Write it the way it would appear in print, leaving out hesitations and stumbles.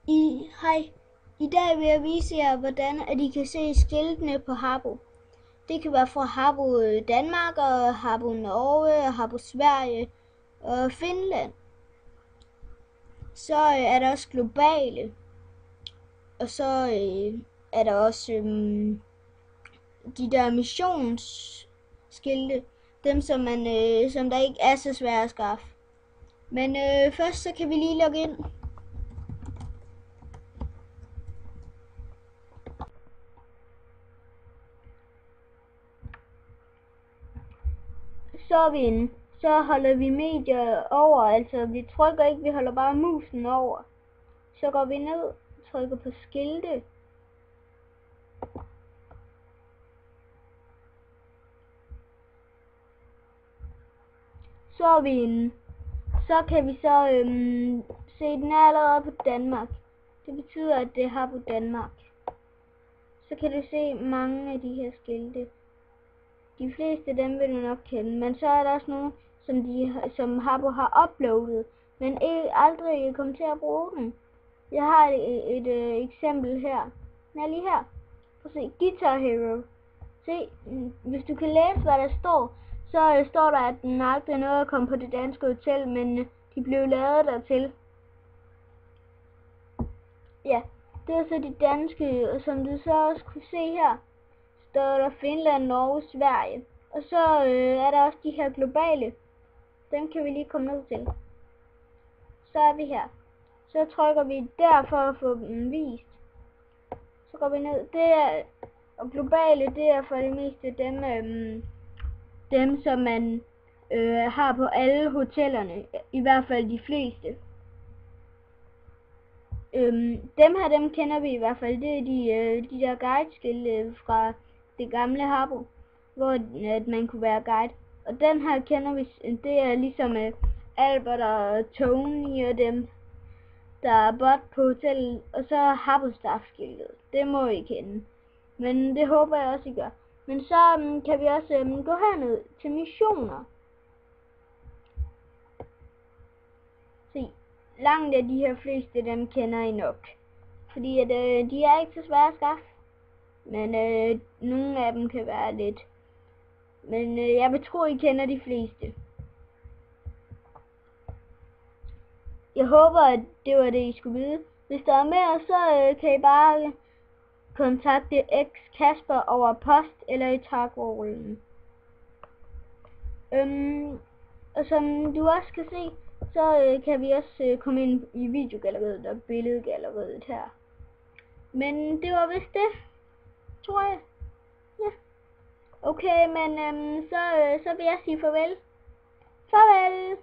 Hej. I dag vil jeg vise jer, hvordan at I kan se skiltene på Habbo. Det kan være fra Habbo Danmark, og Habbo Norge, og Habbo Sverige og Finland. Så er der også globale, og så er der også de der missionsskilte, dem som der ikke er så svære at skaffe. Men først så kan vi lige logge ind. Så er vi inde. Så holder vi medier over, altså vi trykker ikke, vi holder bare musen over. Så går vi ned, trykker på skilte. Så er vi inde. Så kan vi så se, den er allerede på Danmark. Det betyder, at det har på Danmark. Så kan du se mange af de her skilte. De fleste af dem vil du nok kende, men så er der også nogle, som Habbo har uploadet, men aldrig kommet til at bruge den. Jeg har et eksempel her. Den er lige her. Prøv at se, Guitar Hero. Se, hvis du kan læse, hvad der står, så står der, at den aldrig nåede at komme på det danske hotel, men de blev lavet dertil. Ja, det er så de danske, og som du så også kunne se her, står der Finland, Norge, Sverige. Og så er der også de her globale. Dem kan vi lige komme ned til. Så er vi her. Så trykker vi der for at få dem vist. Så går vi ned. Det er, og globale, det er for det meste dem som man har på alle hotellerne. I hvert fald de fleste. Dem kender vi i hvert fald. Det er de der guideskilte fra det gamle Habbo, hvor at man kunne være guide. Og den her kender vi, det er ligesom Albert og Tony og dem, der er bot på hotellet. Og så Habbo Staff-skiltet. Det må I kende. Men det håber jeg også I gør. Men så kan vi også gå herned til missioner. Se, langt af de her fleste, dem kender I nok. Fordi at de er ikke så svære at skaffe. Men nogle af dem kan være lidt. Men jeg vil tro, I kender de fleste. Jeg håber, at det var det, I skulle vide. Hvis der er mere, så kan I bare kontakte X Kasper over post eller i tagrollen. Og som du også kan se, så kan vi også komme ind i videogalleriet og billedgalleriet her. Men det var vist det, tror jeg. Ja. Okay, men så vil jeg sige farvel. Farvel!